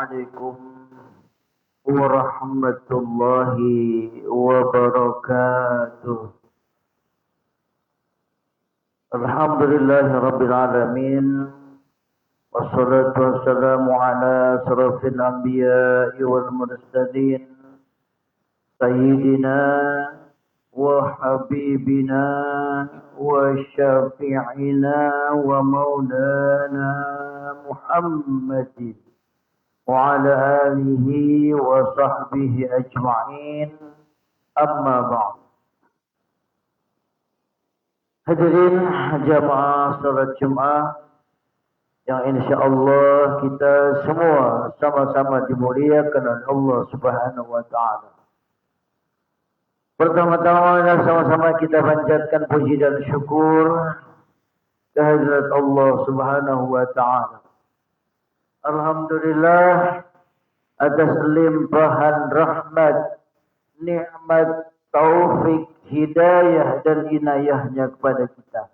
عليكم ورحمة الله وبركاته. الحمد لله رب العالمين، والصلاة والسلام على أشرف الأنبياء والمرسلين سيدنا وحبيبنا وشافعنا ومولانا محمد وعلى آله وصحبه أجمعين. أما بعد. Hadirin jamaah salat Jumat yang insyaallah kita semua sama-sama dimuliakan oleh Allah Subhanahu wa taala. Pertama-tama sama-sama kita panjatkan puji dan syukur kehadirat Allah Subhanahu wa taala. Alhamdulillah atas limpahan rahmat, nikmat, taufik, hidayah dan inayahnya kepada kita.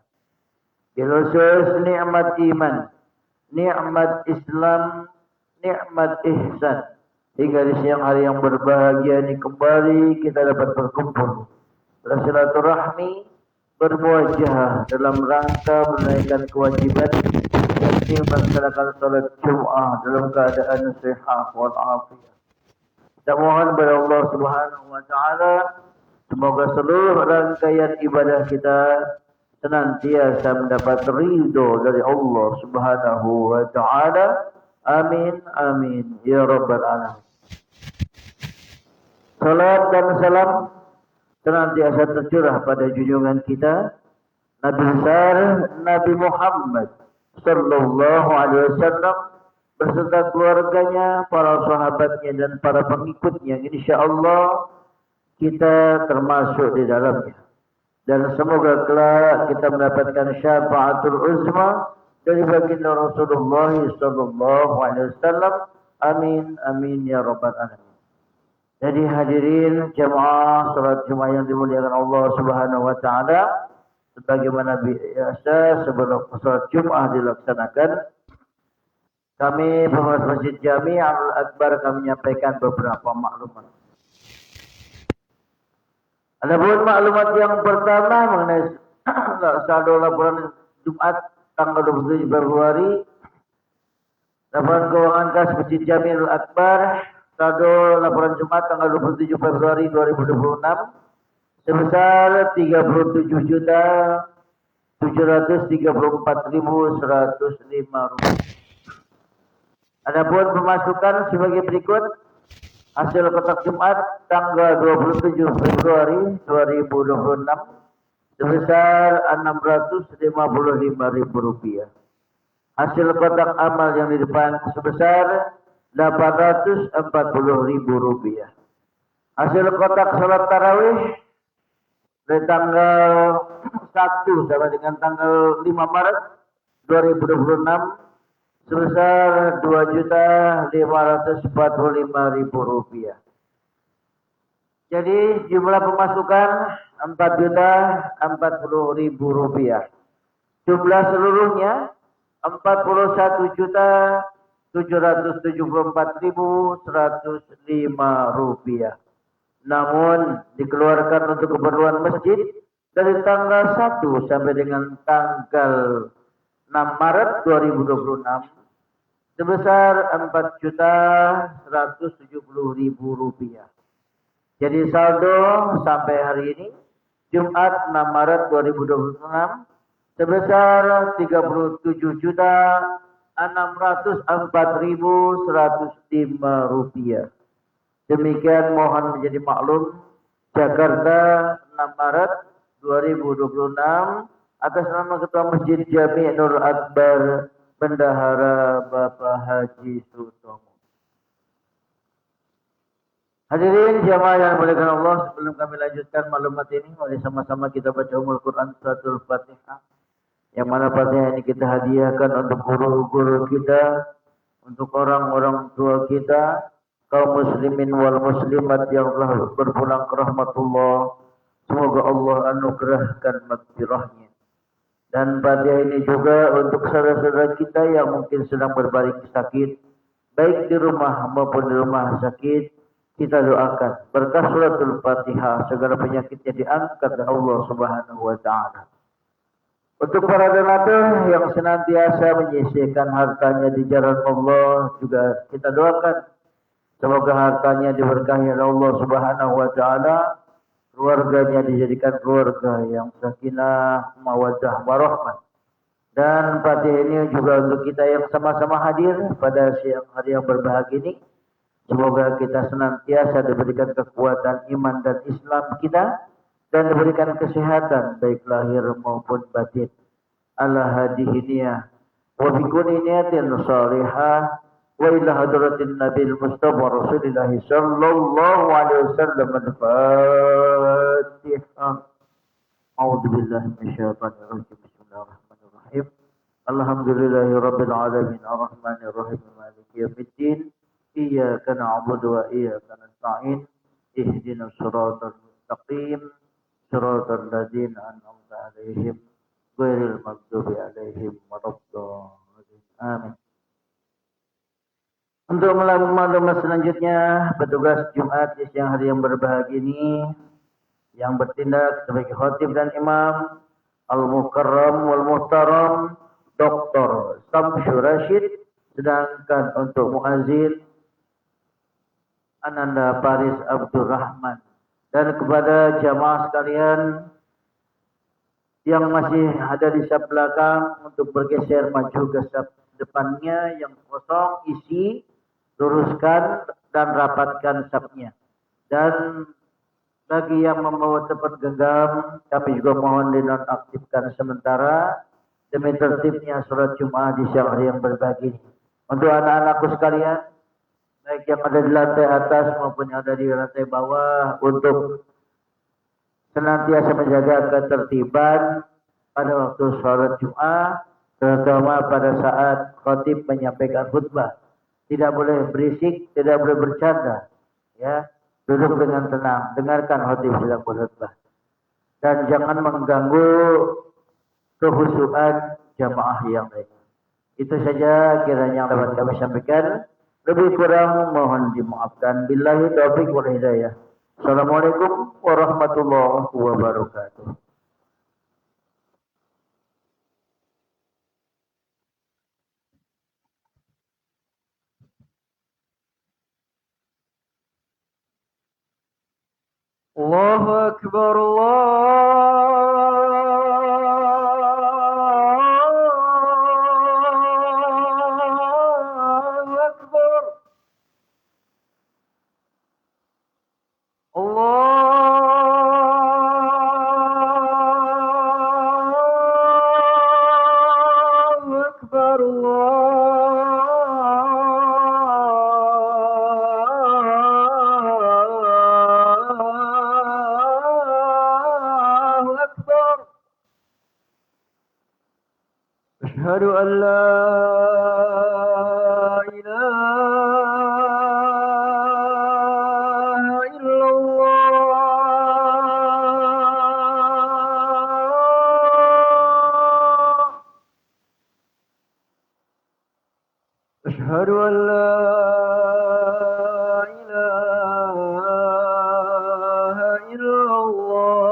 Khusus nikmat iman, nikmat Islam, nikmat ihsan. Hingga di siang hari yang berbahagia ini kembali kita dapat berkumpul, bersilaturahmi, bermuajah dalam rangka menunaikan kewajiban yakni melaksanakan salat Jumat dalam keadaan sehat walafiat. Kita mohon kepada Allah Subhanahu wa taala semoga seluruh rangkaian ibadah kita senantiasa mendapat ridho dari Allah Subhanahu wa taala. Amin amin ya rabbal alamin. Salat dan salam senantiasa tercurah pada junjungan kita Nabi besar Nabi Muhammad sallallahu alaihi wasallam beserta keluarganya, para sahabatnya dan para pengikutnya, insyaallah kita termasuk di dalamnya. Dan semoga kelak kita mendapatkan syafaatul uzma dari baginda Rasulullah sallallahu alaihi wasallam. Amin amin ya rabbal alamin. Jadi hadirin jemaah salat Jumat yang dimuliakan Allah Subhanahu wa taala, sebagaimana biasa sebelum salat Jumat dilaksanakan, kami pengurus Masjid Jami' Al-Akbar kami menyampaikan beberapa maklumat. Adapun maklumat yang pertama mengenai saldo laporan Jumat tanggal 27 Februari, laporan keuangan kas Masjid Jami' Al-Akbar saldo laporan Jumat tanggal 27 Februari 2026 sebesar 37.734.105 rupiah. Adapun pemasukan sebagai berikut: hasil kotak Jumat tanggal 27 Februari 2026 sebesar Rp655.000. Hasil kotak amal yang di depan sebesar Rp840.000. Hasil kotak salat tarawih dari tanggal 1 sampai dengan tanggal 5 Maret 2026 sebesar Rp2.545.000. Jadi jumlah pemasukan Rp4.040.000. Jumlah seluruhnya Rp41.774.105. Namun dikeluarkan untuk keperluan masjid dari tanggal 1 sampai dengan tanggal 6 Maret 2026 sebesar Rp4.170.000. Jadi saldo sampai hari ini Jumat 6 Maret 2026 sebesar Rp37.604.105. Demikian mohon menjadi maklum. Jakarta 6 Maret 2026 atas nama Ketua Masjid Jami' Nurul Akbar Bendahara Bapak Haji Sutomo. Hadirin jamaah yang dimuliakan Allah, sebelum kami lanjutkan maklumat ini, mari sama-sama kita baca Ummul Quran Suratul Fatihah. Yang mana Fatihah ini kita hadiahkan untuk guru-guru kita, untuk orang-orang tua kita, kaum muslimin wal muslimat yang telah berpulang ke rahmatullah. Semoga Allah anugerahkan maghfirahnya. Dan Fatihah ini juga untuk saudara-saudara kita yang mungkin sedang berbaring sakit, baik di rumah maupun di rumah sakit, kita doakan berkah suratul Fatihah segala penyakitnya diangkat oleh Allah Subhanahu wa taala. Untuk para donatur yang senantiasa menyisihkan hartanya di jalan Allah, juga kita doakan semoga hartanya diberkahi oleh Allah Subhanahu wa taala, keluarganya dijadikan keluarga yang sakinah, mawaddah, warahmah. Dan Fatihah ini juga untuk kita yang sama-sama hadir pada siang hari yang berbahagia ini. Semoga kita senantiasa diberikan kekuatan iman dan Islam kita dan diberikan kesehatan baik lahir maupun batin. Ala hadihi niyah wa bi kulli niyatin salihah wa ila hadratin nabil mustafa Rasulillah sallallahu alaihi wasallam. Al-Fatihah. A'udzu billahi minasyaitonir rajim. Bismillahirrahmanirrahim. Alhamdulillahirabbil alamin arrahmanir rahim maliki yaumiddin. Iyyaka na'budu wa iyyaka nasta'in. Ihdinas siratal mustaqim. Siratal ladzina an'amta 'alaihim ghairil maghdubi 'alaihim waladdallin. Amin. Untuk maklumat selanjutnya, petugas Jumat di siang hari yang berbahagia ini yang bertindak sebagai khatib dan imam Al-Mukarram wal Muhtaram Dr. Samsyur Rashid, sedangkan untuk muazzin Ananda Paris Abdurrahman. Dan kepada jamaah sekalian yang masih ada di saf belakang untuk bergeser maju ke saf depannya yang kosong, isi, luruskan dan rapatkan safnya. Dan bagi yang membawa telepon genggam, kami juga mohon dinonaktifkan sementara demi tertibnya sholat Jumat di siang hari yang berbahagia ini. Untuk anak-anakku sekalian, baik yang ada di lantai atas maupun yang ada di lantai bawah, untuk senantiasa menjaga ketertiban pada waktu sholat Jumat, terutama pada saat khatib menyampaikan khutbah. Tidak boleh berisik, tidak boleh bercanda, ya. Duduk dengan tenang, dengarkan khatib sedang berkhutbah, dan jangan mengganggu kehusuan jamaah yang lain. Itu saja kiranya yang dapat kami sampaikan. Lebih kurang mohon dimaafkan. Billahi taufiq wal hidayah. Assalamualaikum warahmatullahi wabarakatuh. Allahu Akbar, Allahu Akbar. Allahu Akbar, Allahu Akbar. Asyhadu an la ilaha illallah. Asyhadu an la ilaha illallah.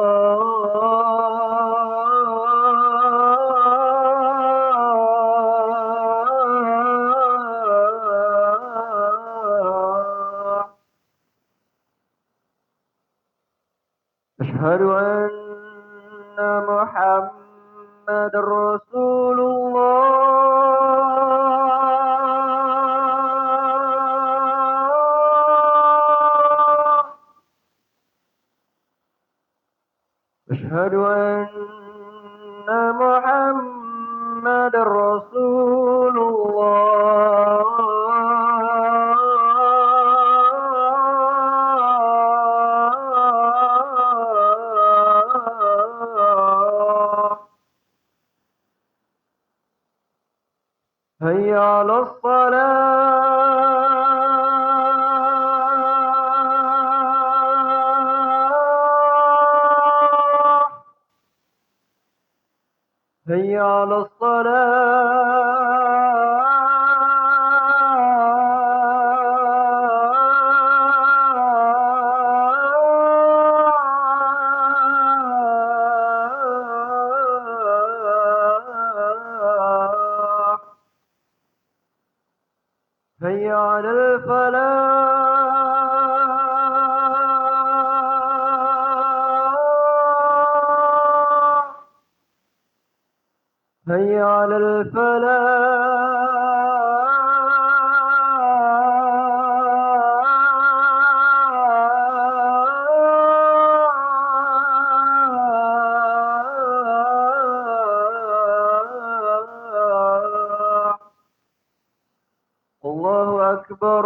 Asyhadu anna Muhammadar Rasulullah. Asyhadu anna Muhammadar Rasulullah. Hayya 'alas salah. Hayya 'alas على الفلاح هيا على الفلاح الله أكبر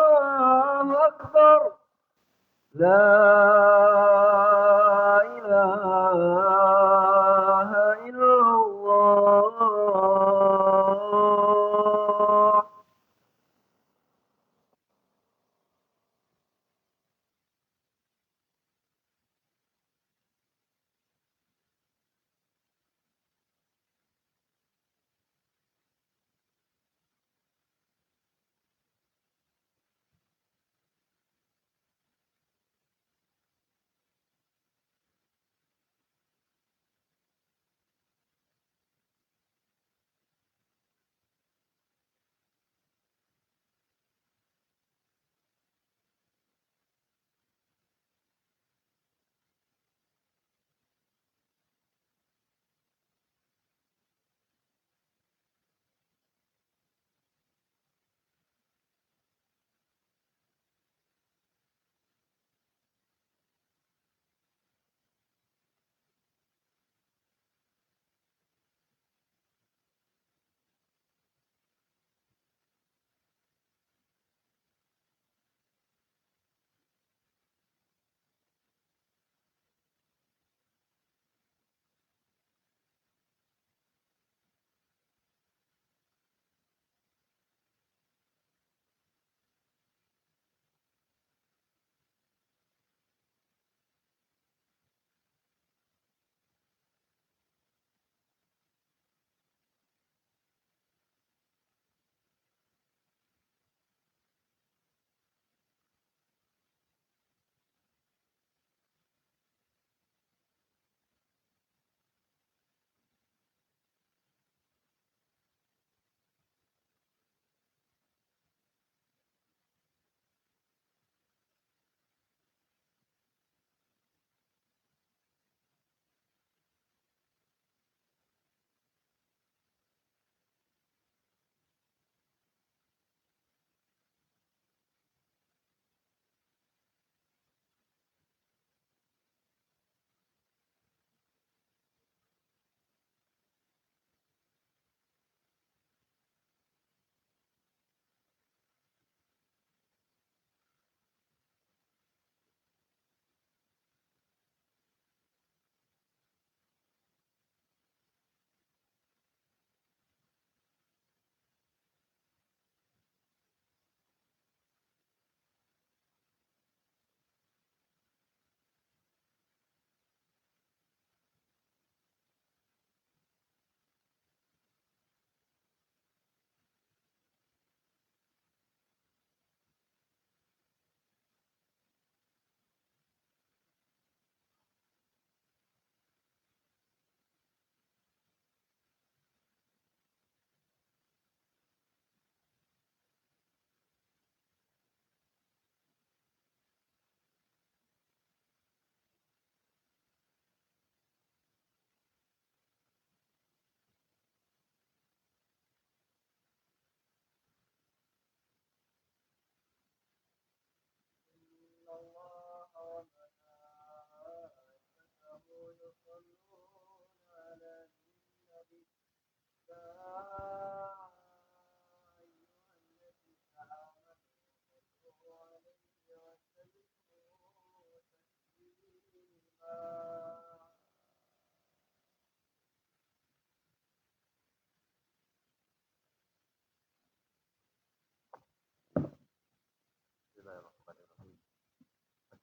الله أكبر لا إله إلا الله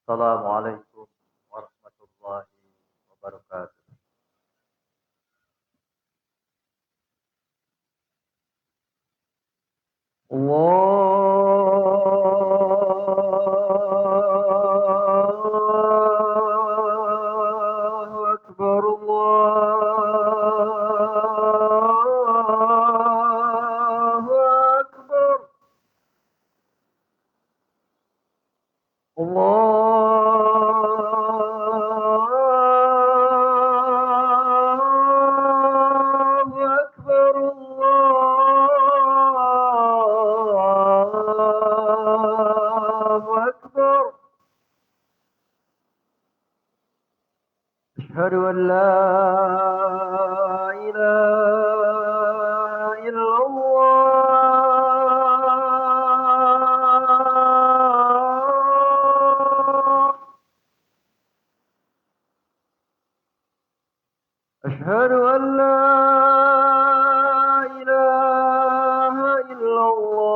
Assalamualaikum warahmatullahi wabarakatuh. Allahu Akbar, Allahu أشهد أن لا إله إلا الله. أشهد أن لا إله إلا الله.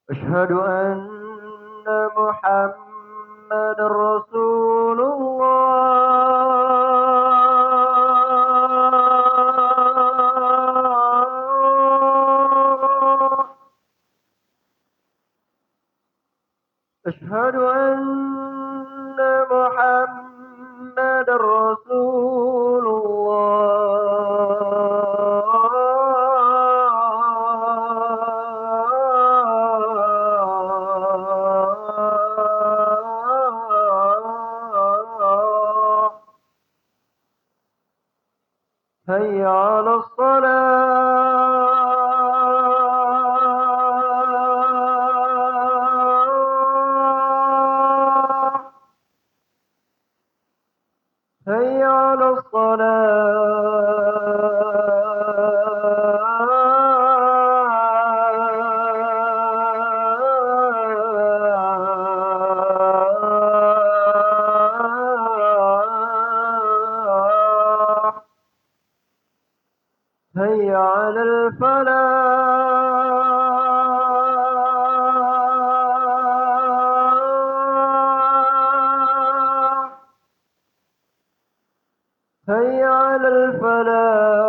أشهد أن محمد رسول الله. أشهد أن محمد رسول الله. هيا على الصلاة. هيا على الصلاة. هيا على الفلاح. هيا على الفلاح.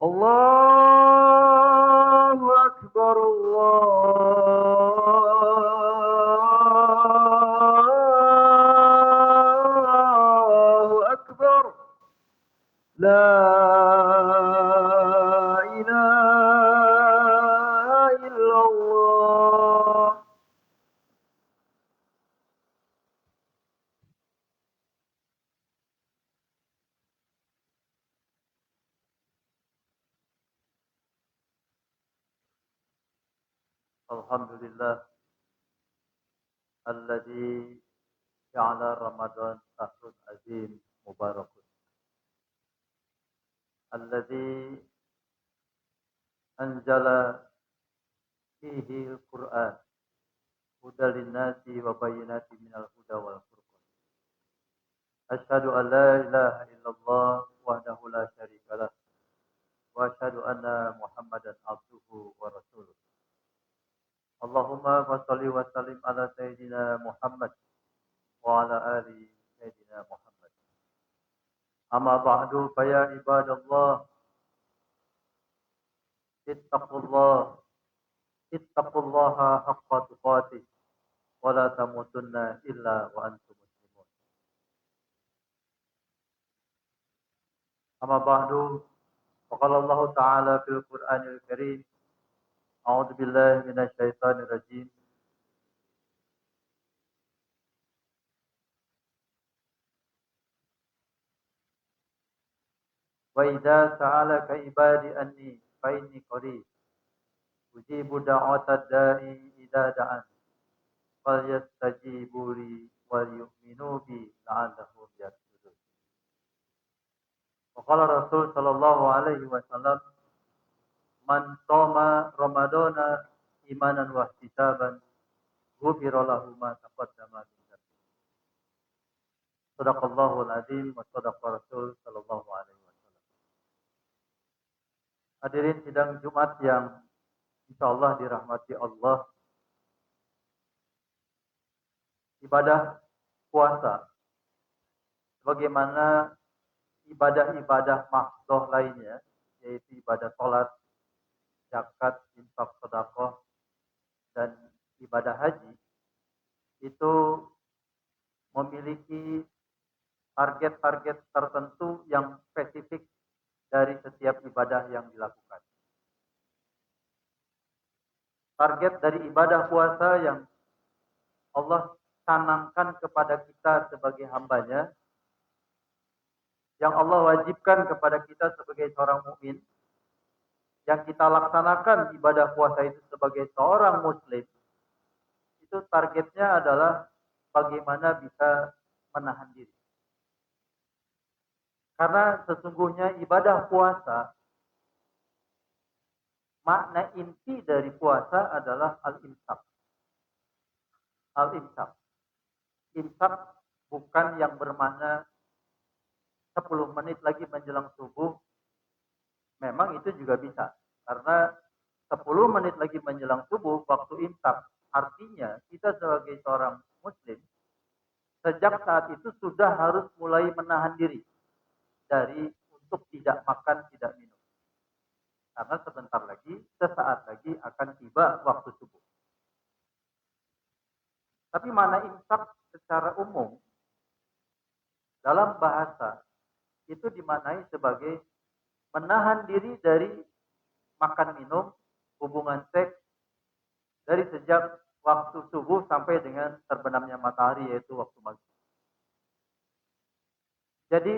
الله أكبر الله أكبر. لا إله إلا الله. الحمد لله الذي جعل رمضان شهر عظيم مبارك، الذي أنزل فيه القرآن هدى للناس وبينات من الهدى والفرقان. أشهد أن لا إله إلا الله وحده لا شريك له، وأشهد أن محمدا عبده ورسوله. اللهم صل وسلم على سيدنا محمد وعلى آل سيدنا محمد. أما بعد فيا عباد الله، اتقوا الله حق تقاته ولا تموتن إلا وأنتم مسلمون. أما بعد فقال الله تعالى في القرآن الكريم: أعوذ بالله من الشيطان الرجيم. وإذا سألك عبادي أني فإني قريب أجيب دعوة الداعي إذا دعان فليستجيبوا لي وليؤمنوا بي لعلهم يرشدون. وقال الرسول صلى الله عليه وسلم: من صام رمضان إيمانا واحتسابا غفر له ما تقدم من ذنبه. Sadaqallahul azim wa sadaqa Rasul sallallahu alaihi wasallam. Hadirin sidang Jumat yang insyaallah dirahmati Allah. Ibadah puasa bagaimana ibadah-ibadah mahdoh lainnya, yaitu ibadah salat, zakat, infak, sedekah, dan ibadah haji, itu memiliki target-target tertentu yang spesifik dari setiap ibadah yang dilakukan. Target dari ibadah puasa yang Allah tanamkan kepada kita sebagai hambanya, yang Allah wajibkan kepada kita sebagai seorang mukmin, yang kita laksanakan ibadah puasa itu sebagai seorang muslim, itu targetnya adalah bagaimana bisa menahan diri. Karena sesungguhnya ibadah puasa, makna inti dari puasa adalah al-imsak. Al-imsak. Imsak bukan yang bermakna 10 menit lagi menjelang subuh. Memang itu juga bisa. Karena 10 menit lagi menjelang subuh, waktu imsak. Artinya kita sebagai seorang muslim, sejak saat itu sudah harus mulai menahan diri dari untuk tidak makan, tidak minum. Karena sebentar lagi, sesaat lagi akan tiba waktu subuh. Tapi mana imsak secara umum, dalam bahasa, itu dimaknai sebagai menahan diri dari makan minum, hubungan seks, dari sejak waktu subuh sampai dengan terbenamnya matahari, yaitu waktu maghrib. Jadi,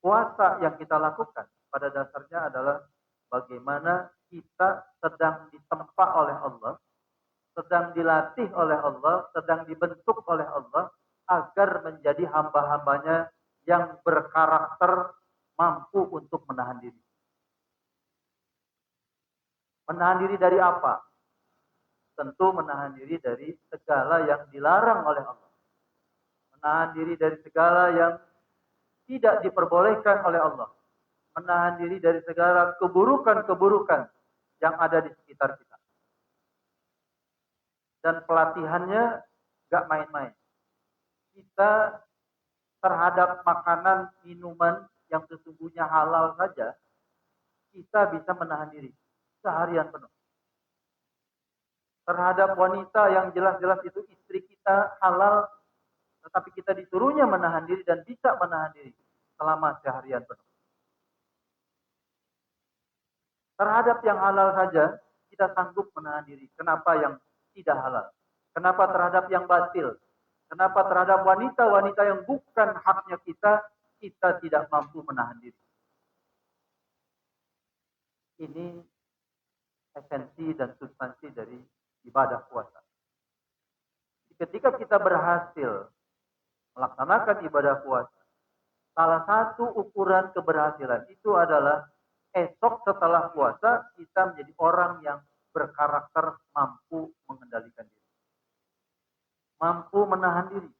puasa yang kita lakukan pada dasarnya adalah bagaimana kita sedang ditempa oleh Allah, sedang dilatih oleh Allah, sedang dibentuk oleh Allah, agar menjadi hamba-hambanya yang berkarakter mampu untuk menahan diri. Menahan diri dari apa? Tentu menahan diri dari segala yang dilarang oleh Allah. Menahan diri dari segala yang tidak diperbolehkan oleh Allah. Menahan diri dari segala keburukan-keburukan yang ada di sekitar kita. Dan pelatihannya gak main-main. Kita terhadap makanan, minuman yang sesungguhnya halal saja, kita bisa menahan diri seharian penuh. Terhadap wanita yang jelas-jelas itu istri kita halal, tetapi kita disuruhnya menahan diri dan bisa menahan diri selama seharian penuh. Terhadap yang halal saja, kita sanggup menahan diri. Kenapa yang tidak halal? Kenapa terhadap yang batil? Kenapa terhadap wanita-wanita yang bukan haknya kita tidak mampu menahan diri? Ini esensi dan substansi dari ibadah puasa. Ketika kita berhasil melaksanakan ibadah puasa, salah satu ukuran keberhasilan itu adalah esok setelah puasa kita menjadi orang yang berkarakter mampu mengendalikan diri. Mampu menahan diri.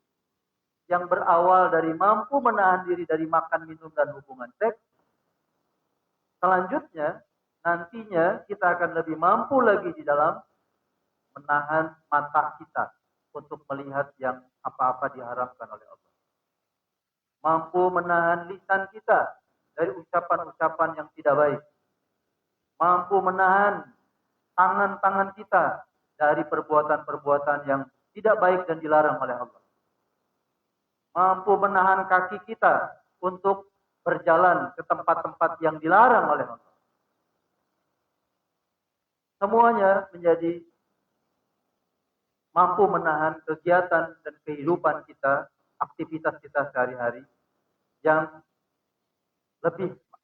Yang berawal dari mampu menahan diri dari makan, minum, dan hubungan seks. Selanjutnya, nantinya kita akan lebih mampu lagi di dalam menahan mata kita untuk melihat yang apa-apa diharamkan oleh Allah. Mampu menahan lisan kita dari ucapan-ucapan yang tidak baik. Mampu menahan tangan-tangan kita dari perbuatan-perbuatan yang tidak baik dan dilarang oleh Allah. Mampu menahan kaki kita untuk berjalan ke tempat-tempat yang dilarang oleh Allah. Semuanya menjadi mampu menahan kegiatan dan kehidupan kita, aktivitas kita sehari-hari yang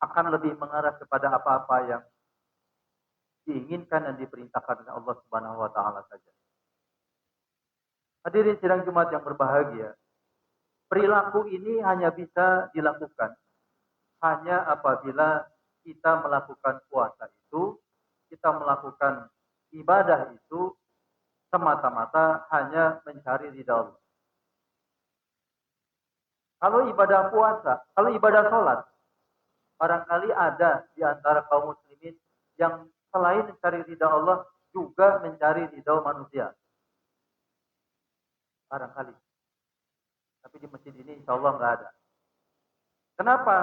akan lebih mengarah kepada apa-apa yang diinginkan dan diperintahkan oleh Allah Subhanahu wa taala saja. Hadirin sidang Jumat yang berbahagia, perilaku ini hanya bisa dilakukan hanya apabila kita melakukan puasa itu, kita melakukan ibadah itu semata-mata hanya mencari ridha Allah. Kalau ibadah puasa, kalau ibadah sholat, barangkali ada di antara kaum muslimin yang selain mencari ridha Allah juga mencari ridha manusia. Barangkali. Tapi di masjid ini insya Allah nggak ada. Kenapa?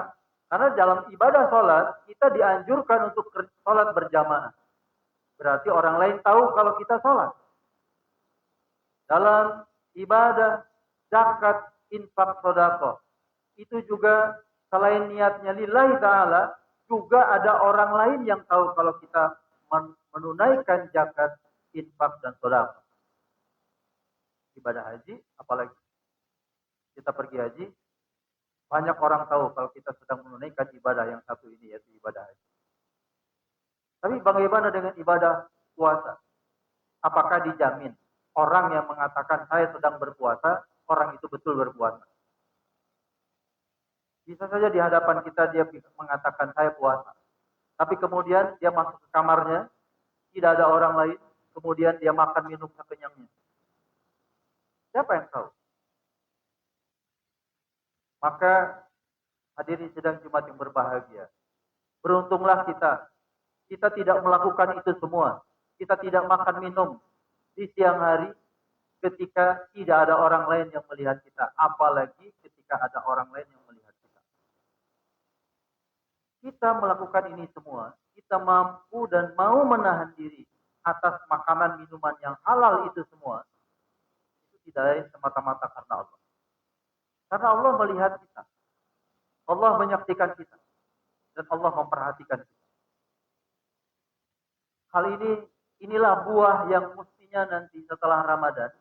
Karena dalam ibadah sholat, kita dianjurkan untuk sholat berjamaah. Berarti orang lain tahu kalau kita sholat. dalam ibadah, zakat, infak, sedekah. Itu juga selain niatnya lillahi ta'ala, juga ada orang lain yang tahu kalau kita menunaikan zakat, infak, dan sedekah. Ibadah haji, apalagi kita pergi haji, banyak orang tahu kalau kita sedang menunaikan ibadah yang satu ini, yaitu ibadah haji. Tapi bagaimana dengan ibadah puasa? Apakah dijamin orang yang mengatakan saya sedang berpuasa, orang itu betul berpuasa? Bisa saja di hadapan kita dia mengatakan saya puasa. Tapi kemudian dia masuk ke kamarnya, tidak ada orang lain, kemudian dia makan minum sekenyangnya. Siapa yang tahu? Maka hadirin sidang Jumat yang berbahagia. Beruntunglah kita. Kita tidak melakukan itu semua. Kita tidak makan minum di siang hari ketika tidak ada orang lain yang melihat kita. Apalagi ketika ada orang lain yang melihat kita. Kita melakukan ini semua. Kita mampu dan mau menahan diri atas makanan minuman yang halal itu semua. Itu tidak semata-mata karena Allah. Karena Allah melihat kita. Allah menyaksikan kita. Dan Allah memperhatikan kita. Hal inilah buah yang mestinya nanti setelah Ramadan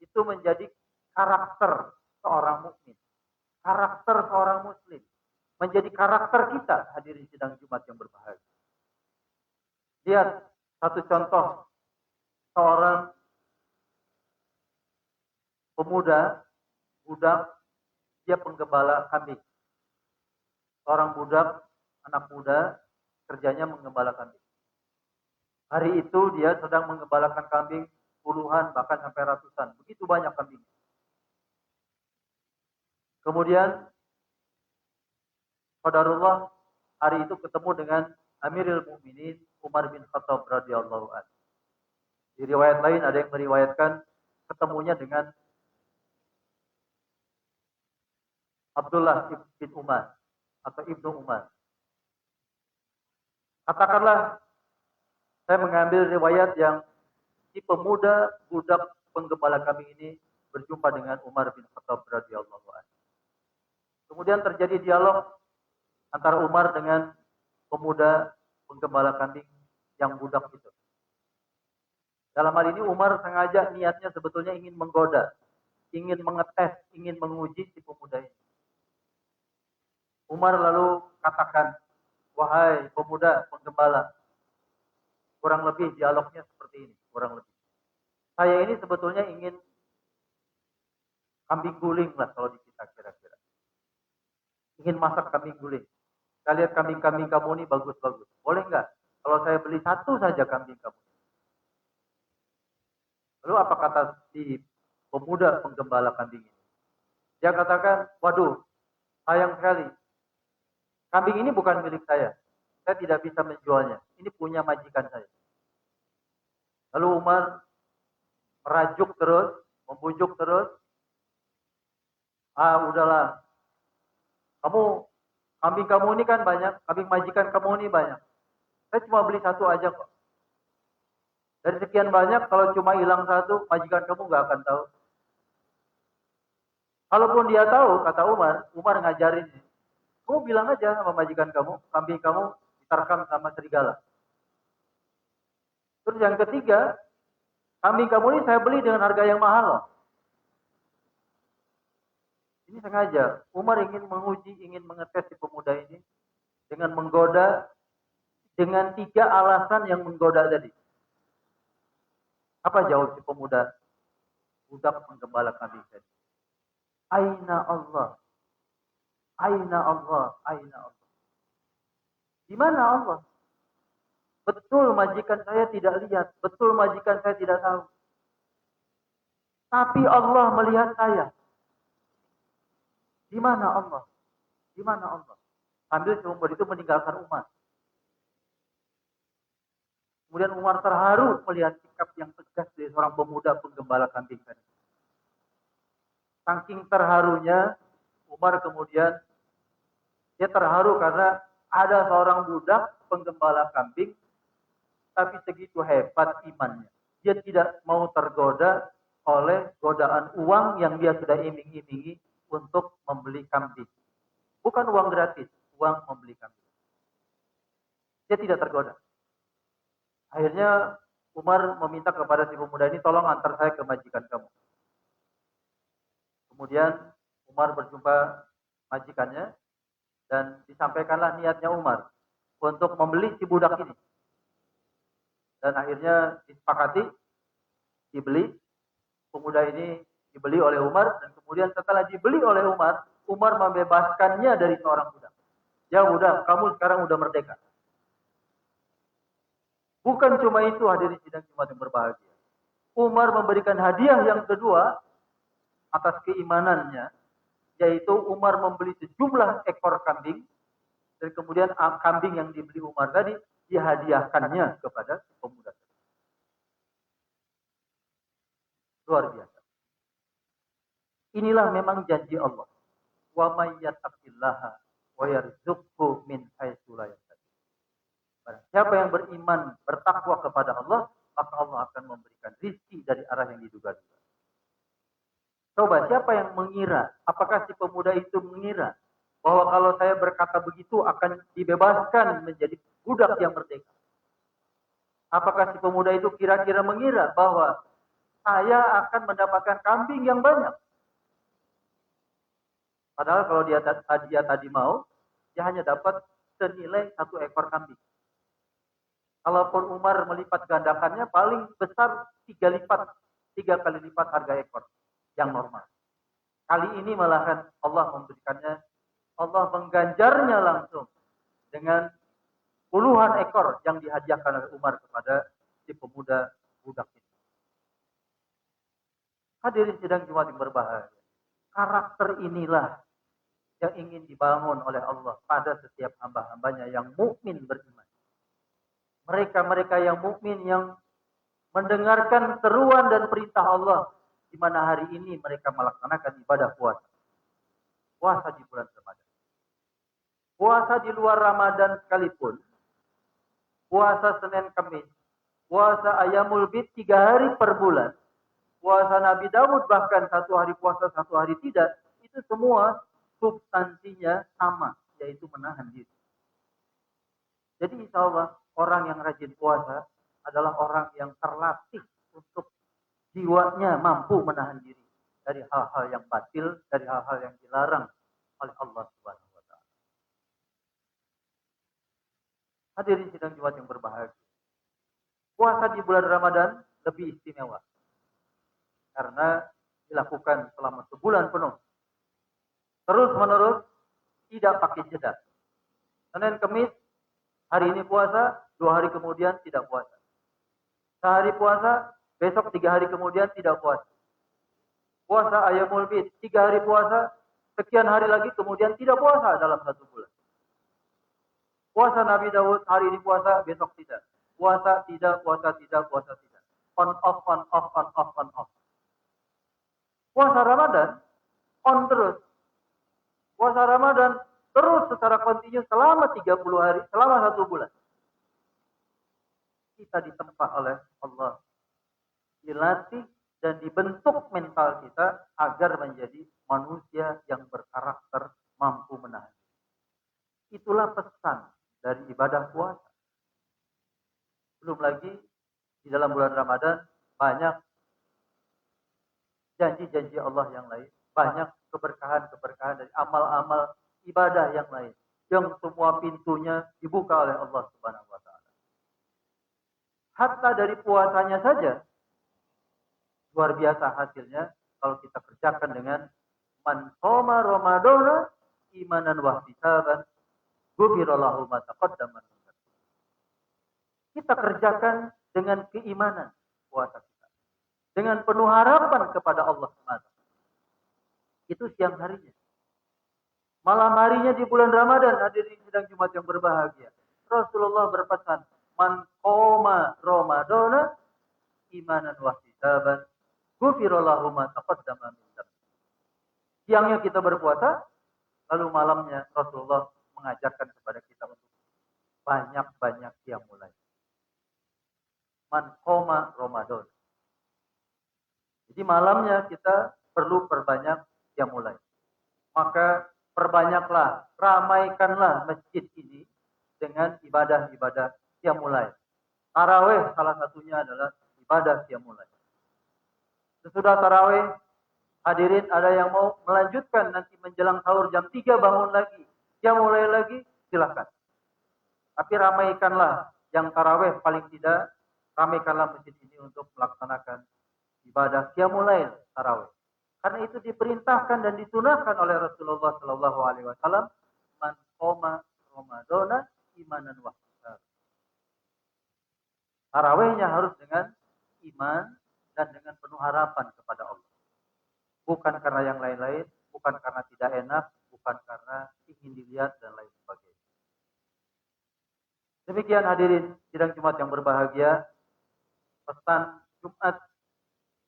itu menjadi karakter seorang mukmin, karakter seorang muslim, menjadi karakter kita hadirin sidang Jumat yang berbahagia. Lihat satu contoh seorang pemuda, budak, dia penggembala kambing. Seorang budak, anak muda, kerjanya menggembala kambing. Hari itu dia sedang menggembalakan kambing puluhan bahkan sampai ratusan. Begitu banyak kambing. Kemudian qadarullah hari itu ketemu dengan Amirul Mukminin Umar bin Khattab radhiyallahu anhu. Di riwayat lain ada yang meriwayatkan ketemunya dengan Abdullah bin Umar atau Ibnu Umar. Katakanlah saya mengambil riwayat yang si pemuda budak penggembala kambing ini berjumpa dengan Umar bin Khattab radhiyallahu anhu. Kemudian terjadi dialog antara Umar dengan pemuda penggembala kambing yang budak itu. Dalam hal ini Umar sengaja niatnya sebetulnya ingin menggoda, ingin mengetes, ingin menguji si pemuda ini. Umar lalu katakan, wahai pemuda penggembala, kurang lebih dialognya seperti ini, kurang lebih. Saya ini sebetulnya ingin kambing guling lah kalau di kita kira-kira. Ingin masak kambing guling. Saya lihat kambing-kambing kamu ini bagus-bagus. Boleh nggak? Kalau saya beli satu saja kambing kamu. Lalu apa kata si pemuda penggembala kambing ini? Dia katakan, waduh, sayang sekali. Kambing ini bukan milik saya. Saya tidak bisa menjualnya. Ini punya majikan saya. Lalu Umar merajuk terus, membujuk terus. Udahlah. Kambing kamu ini kan banyak. Kambing majikan kamu ini banyak. Saya cuma beli satu aja kok. Dari sekian banyak, kalau cuma hilang satu, majikan kamu nggak akan tahu. Kalaupun dia tahu, kata Umar ngajarin. Kamu bilang aja sama majikan kamu, kambing kamu diterkam sama serigala. Terus yang ketiga, kambing kamu ini saya beli dengan harga yang mahal loh. Ini sengaja, Umar ingin menguji, ingin mengetes si pemuda ini dengan menggoda, dengan 3 alasan yang menggoda tadi. Apa jawab si pemuda? Budak penggembala kambing tadi. Aina Allah? Aina Allah? Aina Allah? Di mana Allah? Betul majikan saya tidak lihat. Betul majikan saya tidak tahu. Tapi Allah melihat saya. Di mana Allah? Di mana Allah? Sambil pemuda itu meninggalkan Umar. Kemudian Umar terharu melihat sikap yang tegas dari seorang pemuda penggembala kambing tadi. Saking terharunya, Umar kemudian dia terharu karena ada seorang budak penggembala kambing, tapi segitu hebat imannya. dia tidak mau tergoda oleh godaan uang yang dia sudah iming-imingi untuk membeli kambing. Bukan uang gratis, uang membeli kambing. Dia tidak tergoda. Akhirnya Umar meminta kepada si pemuda ini, tolong antar saya ke majikan kamu. Kemudian Umar berjumpa majikannya dan disampaikanlah niatnya Umar untuk membeli si budak ini. Dan akhirnya disepakati, dibeli. Pemuda ini dibeli oleh Umar dan kemudian setelah dibeli oleh Umar, Umar membebaskannya dari seorang budak. Ya udah, kamu sekarang udah merdeka. Bukan cuma itu, hadirin sidang Jumat yang berbahagia. Umar memberikan hadiah yang kedua atas keimanannya, yaitu Umar membeli sejumlah ekor kambing dan kemudian kambing yang dibeli Umar tadi dihadiahkannya kepada pemuda. Luar biasa. Inilah memang janji Allah. Wa may yattaqillaha wa yarzuqhu min haitsu la yahtasib. Siapa yang beriman, bertakwa kepada Allah, maka Allah akan memberikan rezeki dari arah yang diduga-duga. Coba siapa yang mengira, apakah si pemuda itu mengira bahwa kalau saya berkata begitu akan dibebaskan menjadi budak yang merdeka? Apakah si pemuda itu kira-kira mengira bahwa saya akan mendapatkan kambing yang banyak? Padahal kalau dia tadi mau, dia hanya dapat senilai 1 ekor kambing. Kalaupun Umar melipat gandakannya, paling besar 3 kali lipat harga ekor yang normal. Kali ini malahan Allah memberikannya, Allah mengganjarnya langsung dengan puluhan ekor yang dihadiahkan oleh Umar kepada si pemuda budak ini. Hadirin sidang Jumat yang berbahagia. Karakter inilah yang ingin dibangun oleh Allah pada setiap hamba-hambanya yang mukmin beriman. Mereka-mereka yang mukmin yang mendengarkan seruan dan perintah Allah, di mana hari ini mereka melaksanakan ibadah puasa. Puasa di bulan Ramadan. Puasa di luar Ramadan sekalipun, puasa Senin Kamis, puasa Ayamul Bid 3 hari per bulan, puasa Nabi Daud bahkan 1 hari puasa 1 hari tidak, itu semua substansinya sama, yaitu menahan diri. Jadi insya Allah orang yang rajin puasa adalah orang yang terlatih untuk jiwanya mampu menahan diri dari hal-hal yang batil, dari hal-hal yang dilarang oleh Allah Subhanahu wa taala. Hadirin sidang Jumat yang berbahagia. Puasa di bulan Ramadan lebih istimewa karena dilakukan selama sebulan penuh. Terus-menerus, tidak pakai jeda. Senin Kamis, hari ini puasa, 2 hari kemudian tidak puasa. Sehari puasa, besok 3 hari kemudian tidak puasa. Puasa Ayamul Bid, 3 hari puasa, sekian hari lagi kemudian tidak puasa dalam 1 bulan. Puasa Nabi Daud, hari ini puasa, besok tidak. Puasa tidak, puasa tidak, puasa tidak. On off, on off, on off, on off. Puasa Ramadan, on terus. Puasa Ramadan terus secara kontinu selama 30 hari, selama 1 bulan. Kita ditempa oleh Allah. Dilatih dan dibentuk mental kita agar menjadi manusia yang berkarakter, mampu menahan. Itulah pesan dari ibadah puasa. Belum lagi di dalam bulan Ramadan banyak janji-janji Allah yang lain. Banyak keberkahan-keberkahan dari amal-amal ibadah yang lain. Yang semua pintunya dibuka oleh Allah Subhanahu wa taala. Hatta dari puasanya saja luar biasa hasilnya kalau kita kerjakan dengan man shoma ramadhana imanan wa ihtisaban ghufira lahu ma taqaddama min dhanbi. Kita kerjakan dengan keimanan puasa kita. Dengan penuh harapan kepada Allah Subhanahu. Itu siang harinya. Malam harinya di bulan Ramadan, hadirin sidang Jumat yang berbahagia. Rasulullah berpesan, man qoma ramadhana imanan wa ihtisaban ghufira lahu ma taqaddama min dhanbi. Siangnya kita berpuasa, lalu malamnya Rasulullah mengajarkan kepada kita untuk banyak-banyak qiyamul lail. Man qoma ramadhana. Jadi malamnya kita perlu perbanyak qiyamul lail. Maka perbanyaklah, ramaikanlah masjid ini dengan ibadah-ibadah qiyamul lail. Tarawih salah satunya adalah ibadah qiyamul lail. Sesudah tarawih, hadirin ada yang mau melanjutkan nanti menjelang sahur jam 3 bangun lagi, qiyamul lail lagi, silakan. Tapi ramaikanlah yang tarawih paling tidak, ramaikanlah masjid ini untuk melaksanakan ibadah qiyamul lail tarawih. Karena itu diperintahkan dan disunahkan oleh Rasulullah Sallallahu Alaihi Wasallam, man qoma Ramadana imanan wa ihtisaban. Tarawihnya harus dengan iman dan dengan penuh harapan kepada Allah. Bukan karena yang lain-lain, bukan karena tidak enak, bukan karena ingin dilihat dan lain sebagainya. Demikian hadirin sidang Jumat yang berbahagia, pesan Jumat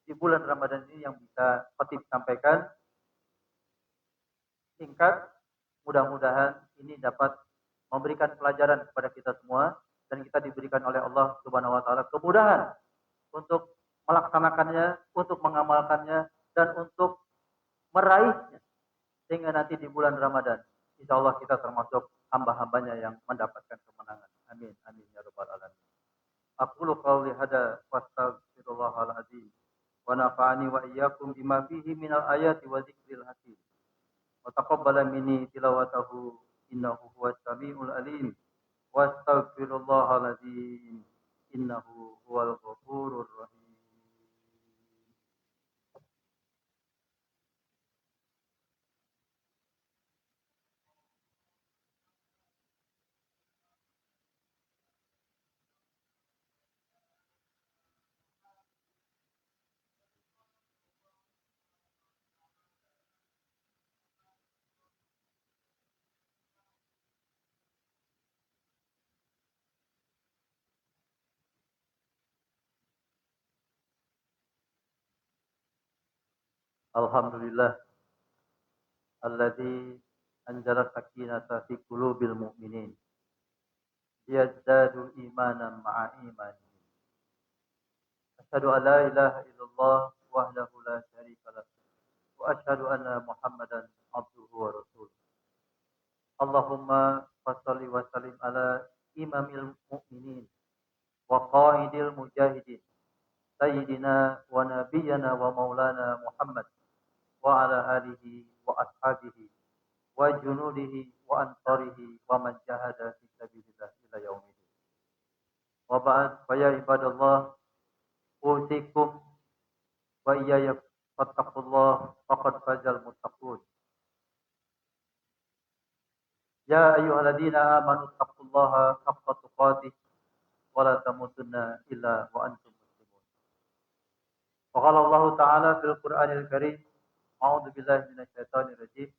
di bulan Ramadan ini yang bisa khatib sampaikan. Singkat, mudah-mudahan ini dapat memberikan pelajaran kepada kita semua dan kita diberikan oleh Allah Subhanahu wa taala kemudahan untuk melaksanakannya, untuk mengamalkannya dan untuk meraihnya sehingga nanti di bulan Ramadan insya Allah kita termasuk hamba-hambanya yang mendapatkan kemenangan. Amin amin ya rabbal alamin. Aqulu qawli hada wastaghfirullahal azim wa nafa'ani wa iyyakum bima fihi minal ayati wa dzikril hakim. Wa taqabbala minni tilawatahu innahu huwas samiul alim. Wastaghfirullahal azim innahu huwal ghafurur rahim. Alhamdulillah alladzi anzala sakinata fi qulubil mu'minin yazdadu imanan ma'a imanihim. Asyhadu an la ilaha illallah wahdahu la syarika lah wa asyhadu anna Muhammadan abduhu wa rasuluh. Allahumma shalli wa sallim ala imamil mu'minin wa qaidil mujahidin sayyidina wa nabiyyana wa maulana Muhammad wa ala alihi wa ashabihi wa junudihi wa ansarihi wa man jahada fi sabilillah ila yaumil. Wa ba'd fa ya ibadallah usikum wa iyaya fattaqullah faqad fazal muttaqun. Ya ayyuhalladzina amanu taqullaha haqqa tuqatih wa la tamutunna illa wa antum muslimun. Wa qala Allah ta'ala fil Qur'anil Karim, a'udzu billahi minasyaitonir rajim.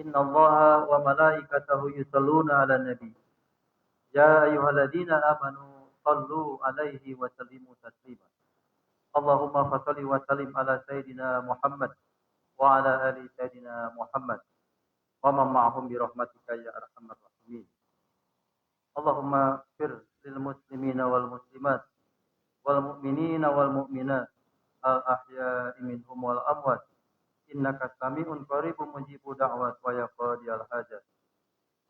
Innallaha wa malaikatahu yusholluna 'alan nabi. Ya ayyuhalladzina amanu shallu 'alaihi wa sallimu taslima. Allahumma shalli wa sallim ala sayidina Muhammad wa ala ali sayidina Muhammad wa man ma'hum bi rahmatika ya arhamar rahimin. Allahumma fir lil muslimina wal muslimat wal mu'minina wal mu'minat al ahya'i minhum wal amwat innaka sami'un qaribun mujibu da'wat wa ya qadiyal hajat.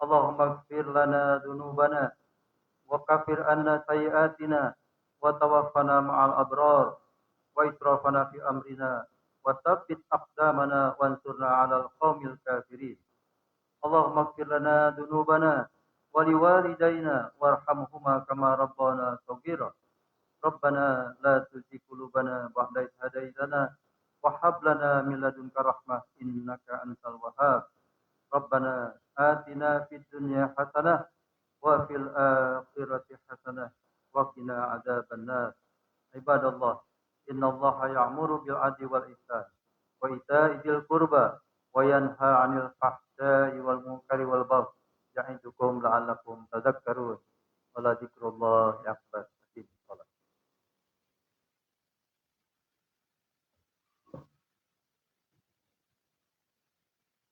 Allahumma ighfir lana dzunubana wa kaffir anna sayyi'atina wa tawaffana ma'al abrar wa israfana fi amrina wa tsabbit aqdamana wansurna 'alal qaumil kafirin. Allahumma ighfir lana dzunubana wa liwalidayna warhamhuma kama rabbana shaghira. Rabbana la tuzigh qulubana ba'da idh hadaytana wa hab lana min ladunka rahmah innaka antal wahhab. Rabbana atina fid dunya hasanah wa fil akhirati hasanah wa qina adzabannar. Ibadallah, innallaha ya'muru bil 'adli wal ihsan wa ita'i dzil qurba wa yanha 'anil fahsya'i wal munkari wal baghi ya'idukum la'allakum tadhakkarun. Wa la dzikrullahi akbar.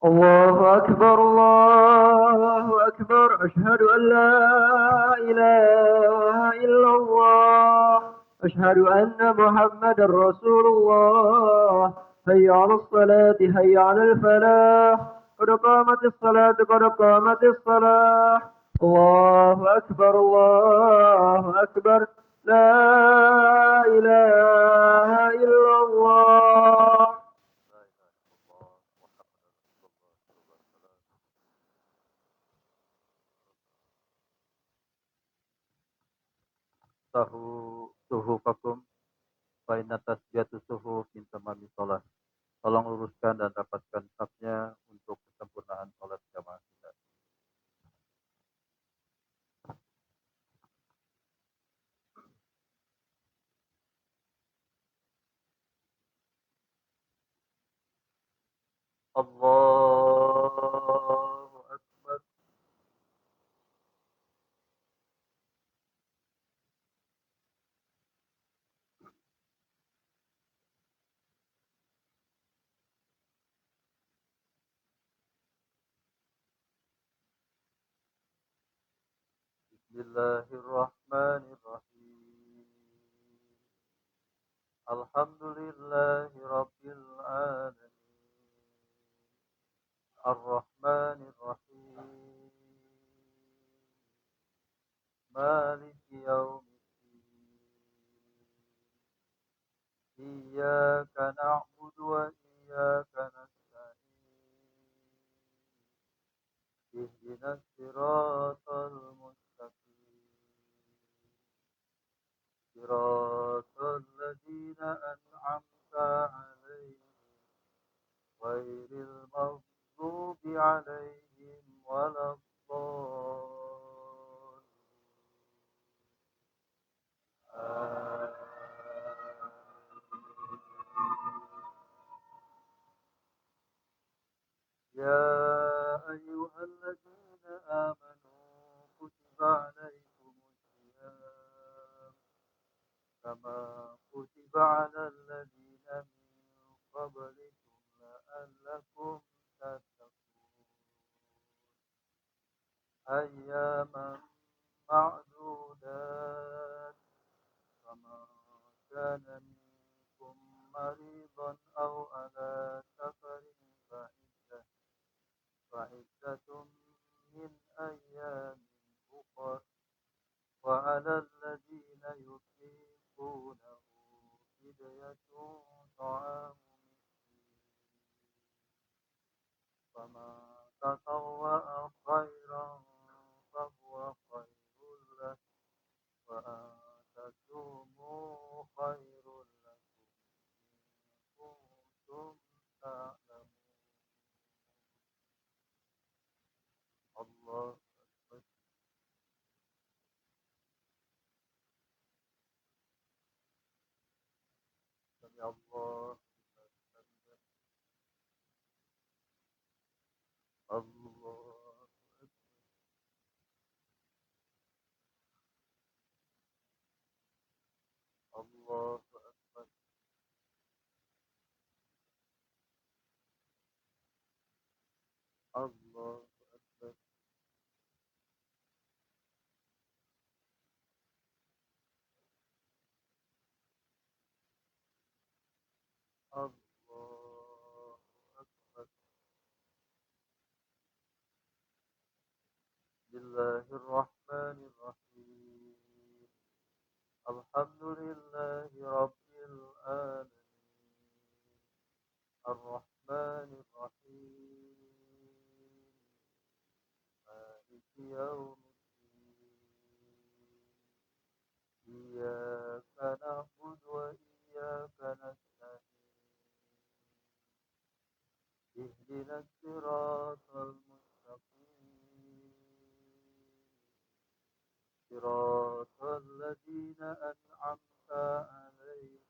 الله أكبر الله أكبر أشهد أن لا إله إلا الله أشهد أن محمد رسول الله. هيا على الصلاة هيا على الفلاح، قد قامت الصلاة قد قامت الصلاة. الله أكبر الله أكبر، لا إله إلا الله. Tahu suhufakum fa inna tasbiyatu suhuf min tamami shalah. Tolong luruskan dan rapatkan safnya untuk kesempurnaan salat jamaah kita. Allahu Akbar. Bismillahirrahmanirrahim. Alhamdulillahi Rabbil Alamin. Ar-Rahmanir-Rahim. Maliki yaumiddin. Iyyaka na'budu wa iyyaka nasta'in. Ihdinas siratal mustaqim. Siratal ladzina an'amta 'alaihim ghairil maghdubi 'alaihim waladdallin. يا أيها الذين آمنوا كتب عليكم الصيام كما كتب على الذين من قبلكم لعلكم تتقون أياما معدودات فمن كان منكم مريضا أو على سفر فعدة من أيام أخر وعلى الذين يطيقونه فدية طعام مسكين فمن تطوع خيرا فهو خير له وأن تصوموا خير لكم إن كنتم تعلمون. الله أكبر. سمع الله لمن حمده. الله أكبر. الله أكبر. الله أكبر. الله أكبر. بسم الله الرحمن الرحيم. الحمد لله رب العالمين. الرحمن الرحيم. مالك يوم الدين. إياك نعبد وإياك نستعين. اهدنا الصراط المستقيم صراط الذين أنعمت عليهم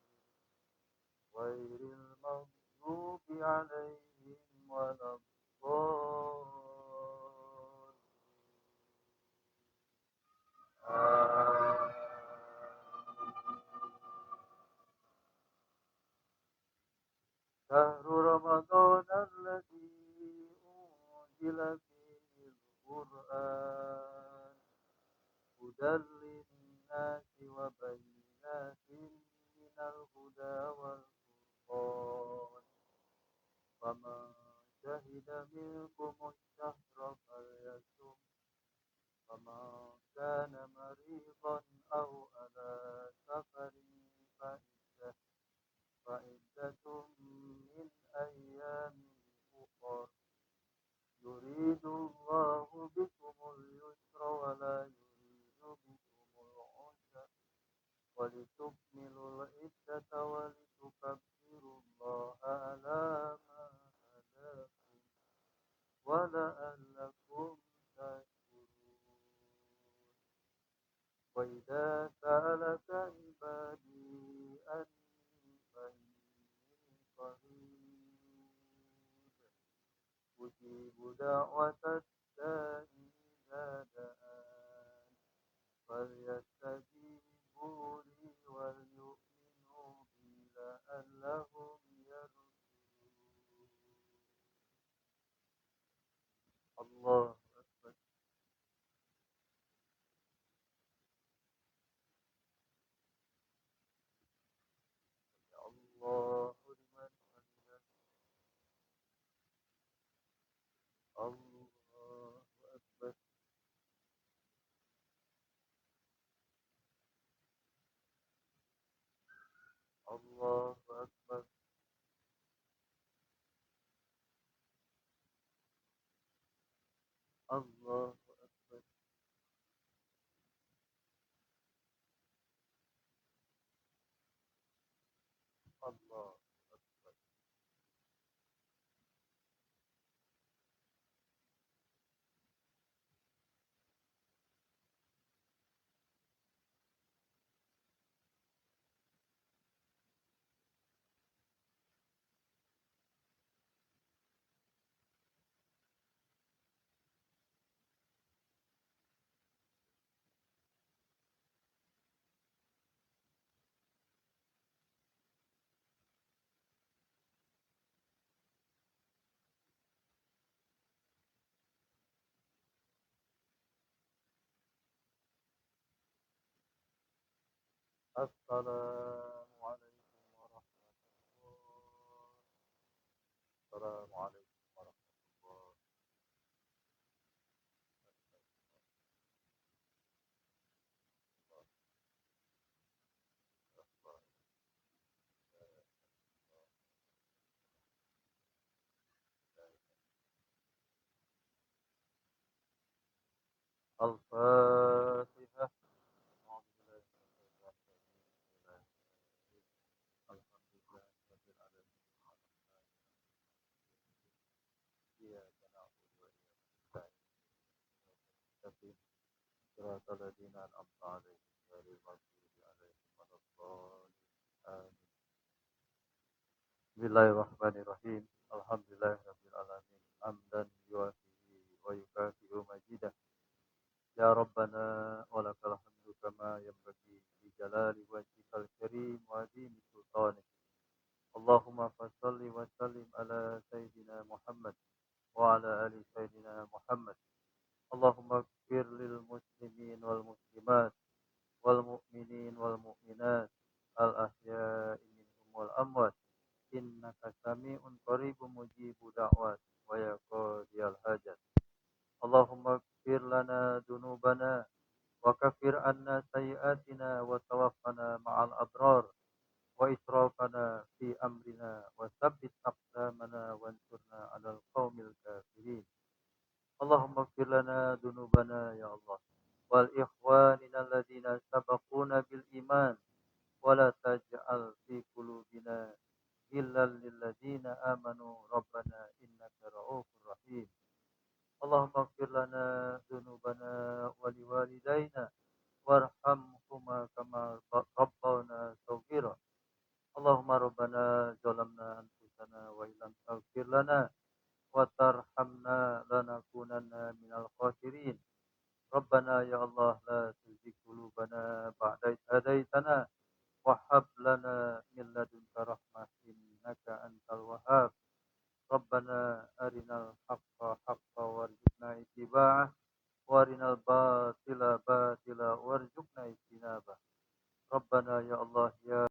غير المغضوب عليهم ولا الضالين. شهر رمضان الذي أنزل فيه القرآن هدى للناس وبينات بينات من الهدى والفرقان فمن شهد منكم الشهر فليصم ومن كان مريضا أو على سفر فعدة من أيام أخر يريد الله بكم اليسر ولا يريد بكم العسر ولتكملوا العدة ولتكبروا الله على ما هداكم ولعلكم تشكرون وإذا سألك عبادي أني فإني قريب أجيب دعوة الداع إذا دعان فليستجيبوا لي وليؤمنوا بي لعلهم يرشدون الله أكبر الله لمن حمده الله أكبر الله أكبر الله أكبر الله أكبر السلام عليكم ورحمة الله السلام عليكم ورحمة الله الفاتحة أعوذ بالله من الشيطان الرجيم الحمد لله رب العالمين إياك نعبد وإياك نستعين صراط الذين أنعمت عليهم غير المغضوب عليهم ولا الضالين آمين Bismillahirrahmanirrahim. Alhamdulillahirabbil alamin. Hamdan yuafihi wa yukafi'u majidah. Ya Rabbana wa lakal hamdu kama yanbaghi li jalali wajhikal karim wa azimi sultanik. Allahumma fassalli wa sallim ala sayyidina Muhammad wa ala ali sayyidina Muhammad. Allahumma ighfir lil muslimin wal muslimat wal mu'minin wal mu'minat al ahya'i minhum wal amwat. Innaka sami'un qaribun mujibu da'wat wa ya qadiyal hajat. Allahumma ighfir lana dunubana wa kafir anna sayyi'atina wa tawaffana ma'al abrar wa israfana fi amrina wa tsabbit aqdamana wa ansurna 'alal qaumil kafirin. Allahumma ighfir lana dunubana ya Allah wal ikhwanina alladhina sabaquna bil iman wa la taj'al fi qulubina illal lilladzina amanu rabbana innaka ra'ufur rahim. Allahumma ighfir lana dzunubana wa liwalidayna warhamhuma kama rabbawna shaghira. Allahumma rabbana zalamna anfusana wa illam taghfir lana wa tarhamna lanakunanna minal khasirin. Rabbana ya Allah la tuzigh qulubana ba'da idh hadaitana wa hab lana min ladunka rahmah innaka antal wahhab. Rabbana arinal haqqa haqqa warzuqna ittiba'ah wa arinal batila batila warzuqna ijtinabah. Rabbana ya Allah ya